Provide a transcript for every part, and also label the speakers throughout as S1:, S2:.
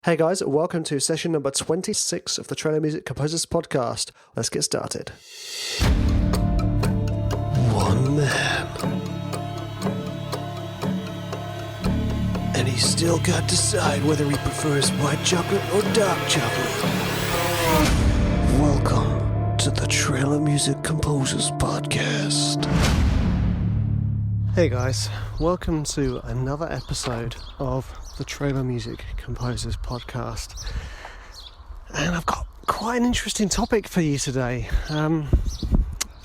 S1: Hey guys, welcome to session number 26 of the Trailer Music Composers Podcast. Let's get started. One man. And he's still got to decide whether he prefers white chocolate or dark chocolate. Welcome to the Trailer Music Composers Podcast. Hey guys, welcome to another episode of the Trailer Music Composers Podcast. And I've got quite an interesting topic for you today.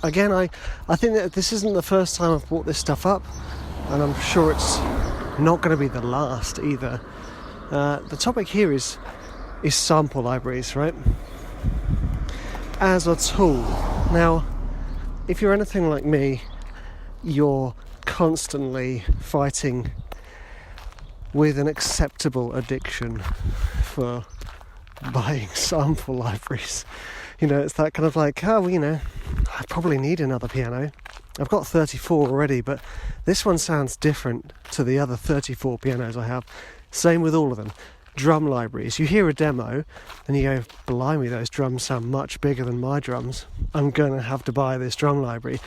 S1: Again, I think that this isn't the first time I've brought this stuff up, and I'm sure it's not going to be the last either. The topic here is sample libraries, right? As a tool. Now, if you're anything like me, you're constantly fighting with an acceptable addiction for buying sample libraries. You know, it's that kind of like, I probably need another piano. I've got 34 already, but this one sounds different to the other 34 pianos I have. Same with all of them. Drum libraries. You hear a demo and you go, blimey, those drums sound much bigger than my drums. I'm going to have to buy this drum library.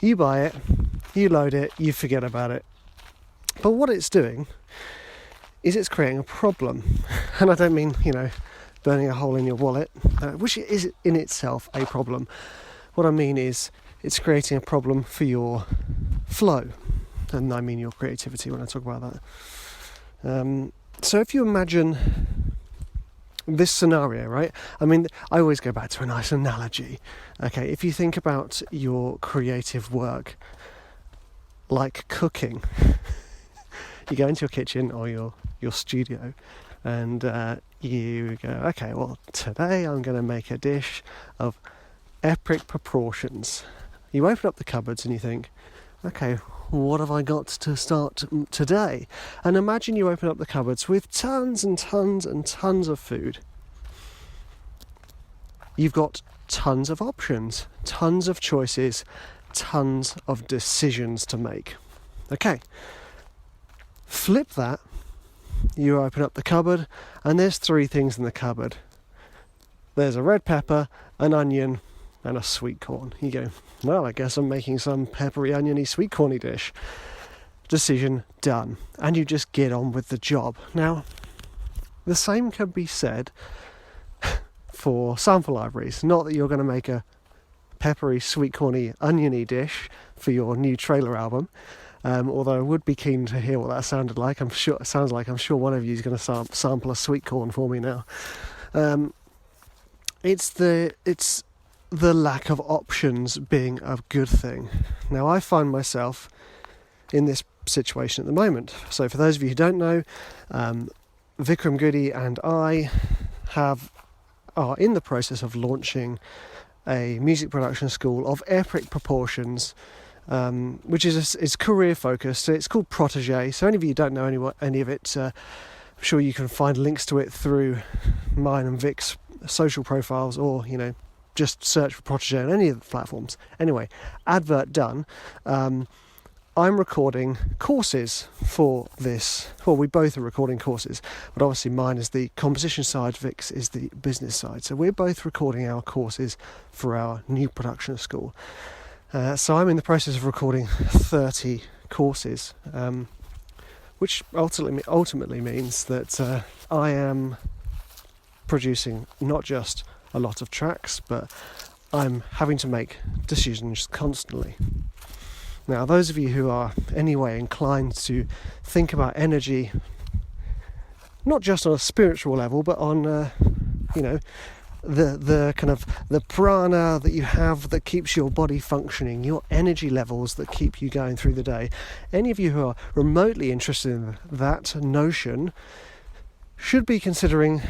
S1: You buy it, you load it, you forget about it. But what it's doing is it's creating a problem. And I don't mean, burning a hole in your wallet, which is in itself a problem. What I mean is it's creating a problem for your flow. And I mean your creativity when I talk about that. So if you imagine this scenario, right? I mean, I always go back to a nice analogy. Okay, if you think about your creative work like cooking, you go into your kitchen or your studio and you go, okay, well, today I'm going to make a dish of epic proportions. You open up the cupboards and you think, okay, what have I got to start today? And imagine you open up the cupboards with tons and tons and tons of food. You've got tons of options, tons of choices, tons of decisions to make. Okay, flip that. You open up the cupboard and there's three things in the cupboard. There's a red pepper, an onion, and a sweet corn. You go, well, I guess I'm making some peppery, oniony, sweet corny dish. Decision done. And you just get on with the job. Now, the same can be said for sample libraries. Not that you're going to make a peppery, sweet corny, oniony dish for your new trailer album. Although I would be keen to hear what that sounded like. I'm sure one of you is going to sample a sweet corn for me now. It's the lack of options being a good thing. Now, I find myself in this situation at the moment. So for those of you who don't know, Vikram Goody and I are in the process of launching a music production school of epic proportions, which is career focused. So it's called Protégé. So any of you who don't know any of it, I'm sure you can find links to it through mine and Vic's social profiles, or just search for Protégé on any of the platforms. Anyway, advert done. I'm recording courses for this. Well, we both are recording courses, but obviously mine is the composition side, Vic's is the business side. So we're both recording our courses for our new production school. So I'm in the process of recording 30 courses, which ultimately means that I am producing not just a lot of tracks, but I'm having to make decisions constantly. Now, those of you who are anyway inclined to think about energy, not just on a spiritual level, but on, the kind of the prana that you have that keeps your body functioning, your energy levels that keep you going through the day. Any of you who are remotely interested in that notion should be considering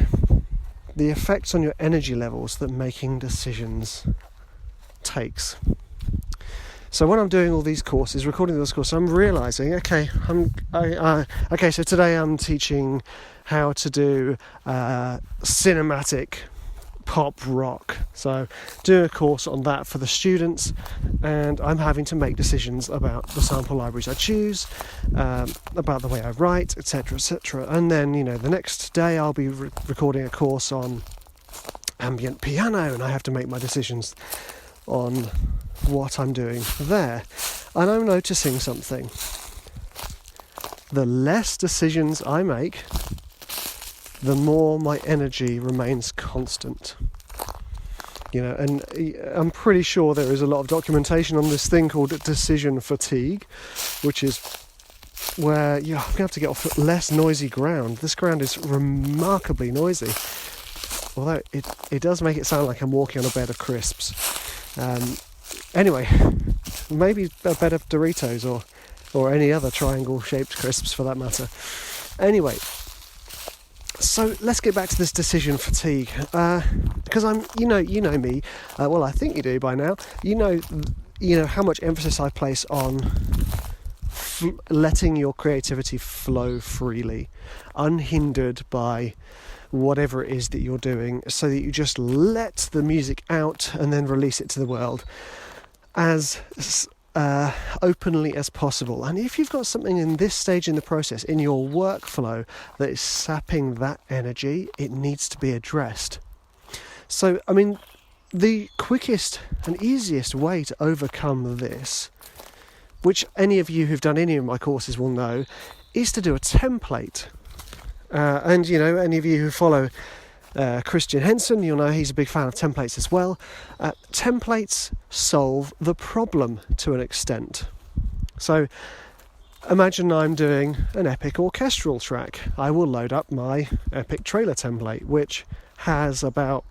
S1: the effects on your energy levels that making decisions takes. So when I'm doing all these courses, recording those courses, I'm realising, so today I'm teaching how to do cinematic pop rock. So doing a course on that for the students, and I'm having to make decisions about the sample libraries I choose, about the way I write, etc, etc. And then, the next day I'll be recording a course on ambient piano, and I have to make my decisions on what I'm doing there. And I'm noticing something. The less decisions I make, the more my energy remains constant. And I'm pretty sure there is a lot of documentation on this thing called decision fatigue, which is where you have to get off less noisy ground. This ground is remarkably noisy, although it does make it sound like I'm walking on a bed of crisps. Anyway, maybe a bed of Doritos or any other triangle-shaped crisps for that matter. Anyway, so let's get back to this decision fatigue, because you know me. Well, I think you do by now. You know how much emphasis I place on letting your creativity flow freely, unhindered by whatever it is that you're doing, so that you just let the music out and then release it to the world as openly as possible. And if you've got something in this stage in the process, in your workflow, that is sapping that energy, it needs to be addressed. So, the quickest and easiest way to overcome this, which any of you who've done any of my courses will know, is to do a template. And any of you who follow Christian Henson, you'll know he's a big fan of templates as well. Templates solve the problem to an extent. So imagine I'm doing an epic orchestral track. I will load up my epic trailer template, which has about,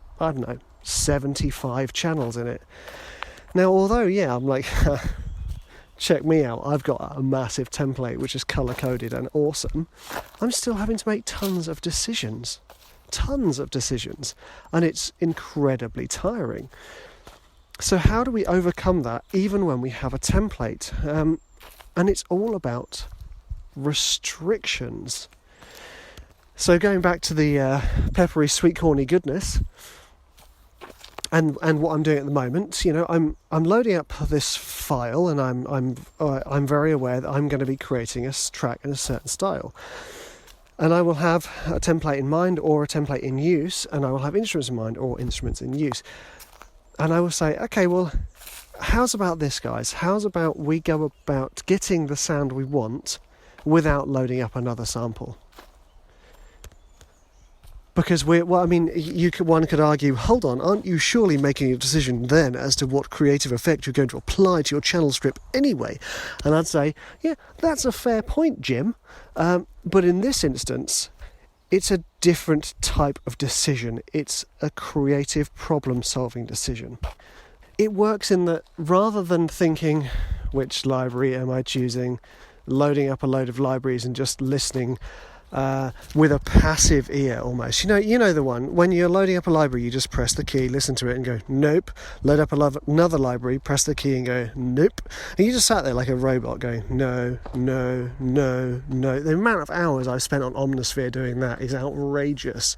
S1: 75 channels in it. Now, although, I'm like, check me out, I've got a massive template which is colour-coded and awesome, I'm still having to make tons of decisions, and it's incredibly tiring. So how do we overcome that even when we have a template? And it's all about restrictions. So going back to the peppery, sweet, corny goodness, and what I'm doing at the moment, I'm loading up this file, and I'm very aware that I'm going to be creating a track in a certain style. And I will have a template in mind or a template in use, and I will have instruments in mind or instruments in use. And I will say, okay, well, how's about this, guys? How's about we go about getting the sound we want without loading up another sample? Because one could argue, hold on, aren't you surely making a decision then as to what creative effect you're going to apply to your channel strip anyway? And I'd say, yeah, that's a fair point, Jim. But in this instance, it's a different type of decision. It's a creative problem-solving decision. It works in that rather than thinking, which library am I choosing, loading up a load of libraries and just listening with a passive ear almost. You know the one, when you're loading up a library, you just press the key, listen to it and go, nope. Load up another library, press the key and go, nope. And you just sat there like a robot going, no, no, no, no. The amount of hours I've spent on Omnisphere doing that is outrageous.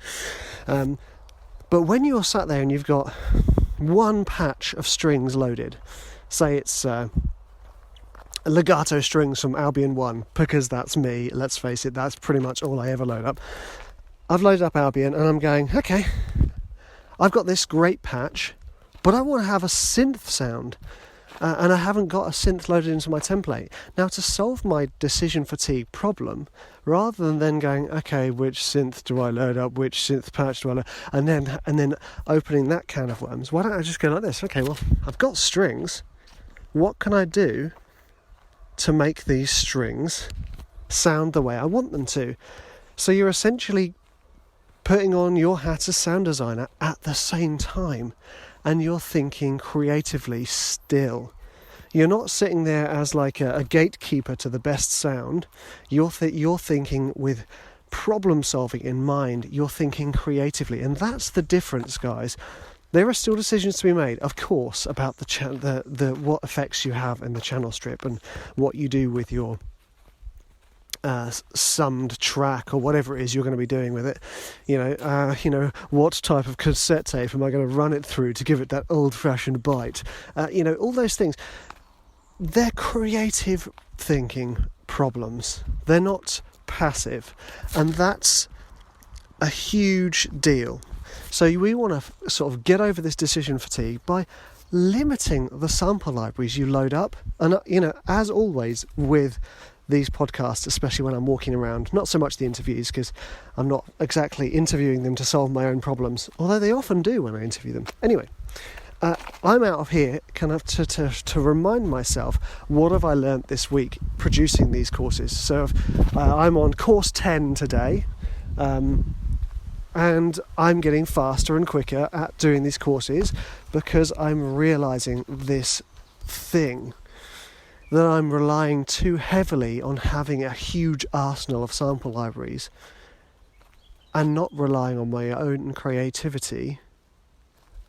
S1: But when you're sat there and you've got one patch of strings loaded, say it's legato strings from Albion 1, because that's me, let's face it, that's pretty much all I ever load up. I've loaded up Albion and I'm going, okay, I've got this great patch, but I want to have a synth sound, and I haven't got a synth loaded into my template. Now, to solve my decision fatigue problem, rather than then going, okay, which synth do I load up, which synth patch do I load, and then opening that can of worms, why don't I just go like this? Okay, well, I've got strings, what can I do to make these strings sound the way I want them to? So you're essentially putting on your hat as sound designer at the same time, and you're thinking creatively still. You're not sitting there as like a gatekeeper to the best sound. You're thinking with problem solving in mind. You're thinking creatively, and that's the difference, guys. There are still decisions to be made, of course, about the what effects you have in the channel strip and what you do with your summed track or whatever it is you're going to be doing with it. What type of cassette tape am I going to run it through to give it that old-fashioned bite? All those things. They're creative thinking problems. They're not passive, and that's a huge deal. So we want to sort of get over this decision fatigue by limiting the sample libraries you load up. And as always with these podcasts, especially when I'm walking around, not so much the interviews, because I'm not exactly interviewing them to solve my own problems, although they often do when I interview them. Anyway, I'm out of here kind of to remind myself, what have I learnt this week producing these courses? So I'm on course 10 today, and I'm getting faster and quicker at doing these courses because I'm realising this thing, that I'm relying too heavily on having a huge arsenal of sample libraries and not relying on my own creativity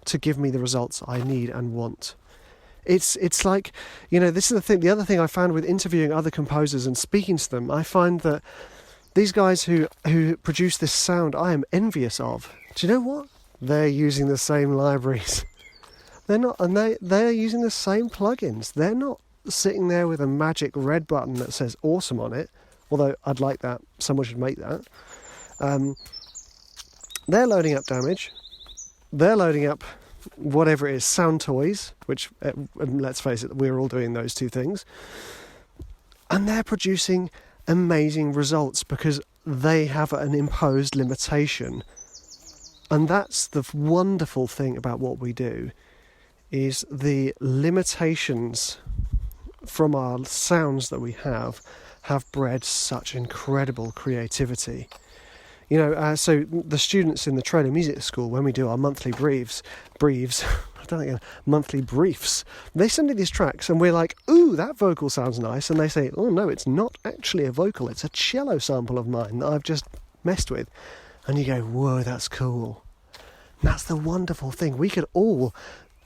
S1: to give me the results I need and want. It's like, this is the thing. The other thing I found with interviewing other composers and speaking to them, I find that these guys who produce this sound I am envious of, do you know what? They're using the same libraries. They're not, and they're using the same plugins. They're not sitting there with a magic red button that says awesome on it, although I'd like that. Someone should make that. They're loading up Damage. They're loading up whatever it is, Sound Toys, which, let's face it, we're all doing those two things. And they're producing amazing results because they have an imposed limitation. And that's the wonderful thing about what we do, is the limitations from our sounds that we have bred such incredible creativity. So the students in the trailer music school, when we do our monthly briefs, monthly briefs, they send me these tracks and we're like, ooh, that vocal sounds nice. And they say, oh no, it's not actually a vocal, it's a cello sample of mine that I've just messed with. And you go, whoa, that's cool. And that's the wonderful thing. We could all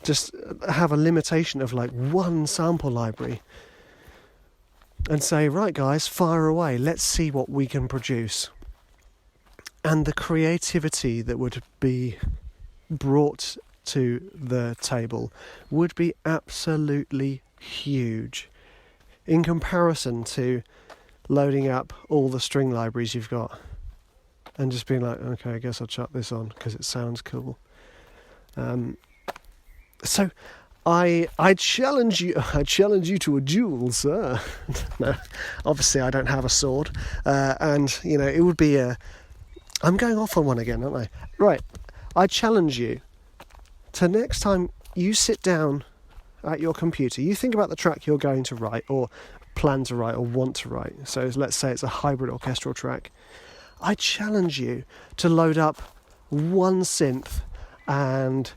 S1: just have a limitation of like one sample library and say, right guys, fire away, let's see what we can produce. And the creativity that would be brought to the table would be absolutely huge in comparison to loading up all the string libraries you've got and just being like, okay, I guess I'll chuck this on because it sounds cool. So I challenge you to a duel, sir. No, obviously I don't have a sword, and it would be I'm going off on one again, aren't I? Right, I challenge you to next time you sit down at your computer, you think about the track you're going to write or plan to write or want to write. So let's say it's a hybrid orchestral track. I challenge you to load up one synth and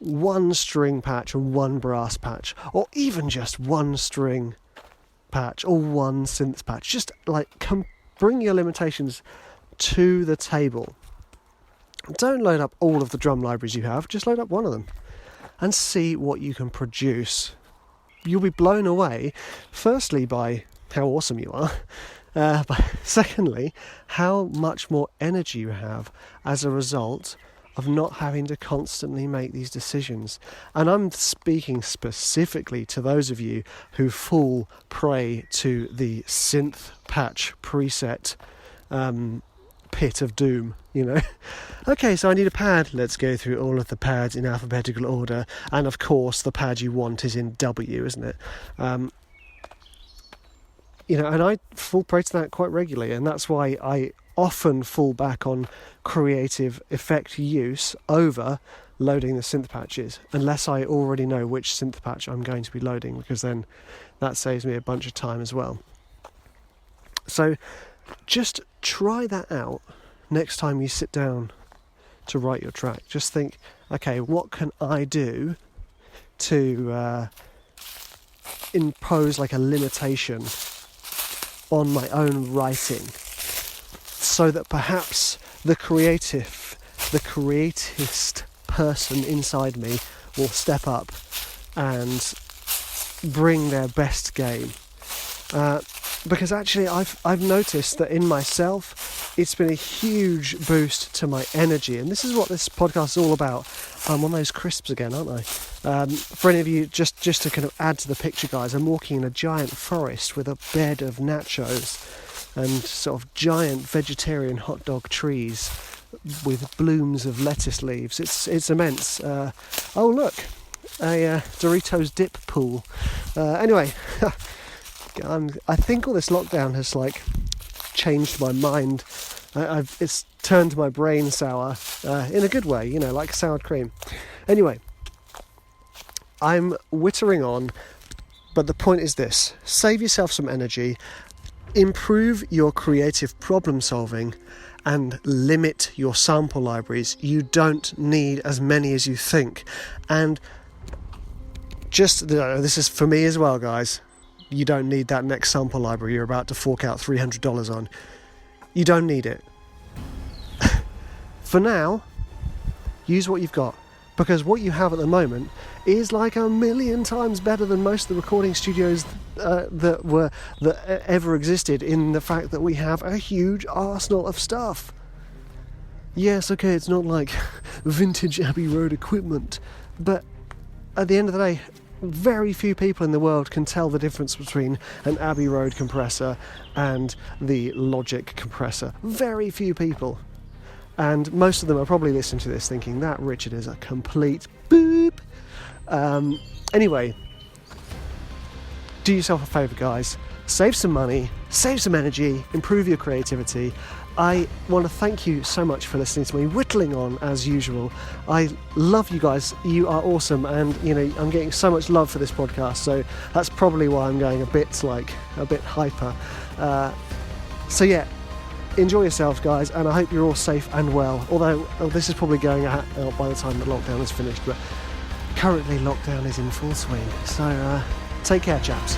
S1: one string patch and one brass patch, or even just one string patch or one synth patch. Just like bring your limitations to the table. Don't load up all of the drum libraries you have, just load up one of them and see what you can produce. You'll be blown away, firstly by how awesome you are, but secondly how much more energy you have as a result of not having to constantly make these decisions. And I'm speaking specifically to those of you who fall prey to the synth patch preset pit of doom, Okay, so I need a pad. Let's go through all of the pads in alphabetical order. And of course, the pad you want is in W, isn't it? And I fall prey to that quite regularly. And that's why I often fall back on creative effect use over loading the synth patches, unless I already know which synth patch I'm going to be loading, because then that saves me a bunch of time as well. So just try that out next time you sit down to write your track. Just think, okay, what can I do to impose like a limitation on my own writing, so that perhaps the creatist person inside me will step up and bring their best game. because actually I've noticed that in myself it's been a huge boost to my energy, and this is what this podcast is all about. I'm on those crisps again, aren't I? For any of you, just to kind of add to the picture, guys, I'm walking in a giant forest with a bed of nachos and sort of giant vegetarian hot dog trees with blooms of lettuce leaves. It's immense. Oh look, a Doritos dip pool. Anyway. I think all this lockdown has changed my mind. It's turned my brain sour in a good way, like sour cream. Anyway, I'm whittering on, but the point is this: save yourself some energy, improve your creative problem solving, and limit your sample libraries. You don't need as many as you think. And this is for me as well, guys. You don't need that next sample library you're about to fork out $300 on. You don't need it. For now, use what you've got, because what you have at the moment is like a million times better than most of the recording studios that ever existed, in the fact that we have a huge arsenal of stuff. Yes, okay, it's not like vintage Abbey Road equipment, but at the end of the day, very few people in the world can tell the difference between an Abbey Road compressor and the Logic compressor. Very few people. And most of them are probably listening to this thinking, that Richard is a complete boop. Anyway, do yourself a favour, guys. Save some money, save some energy, improve your creativity. I want to thank you so much for listening to me whittling on as usual. I love you guys. You are awesome, and I'm getting so much love for this podcast, so that's probably why I'm going a bit hyper. So yeah, enjoy yourselves, guys, and I hope you're all safe and well. Although this is probably going out by the time the lockdown is finished, but currently lockdown is in full swing. So take care, chaps.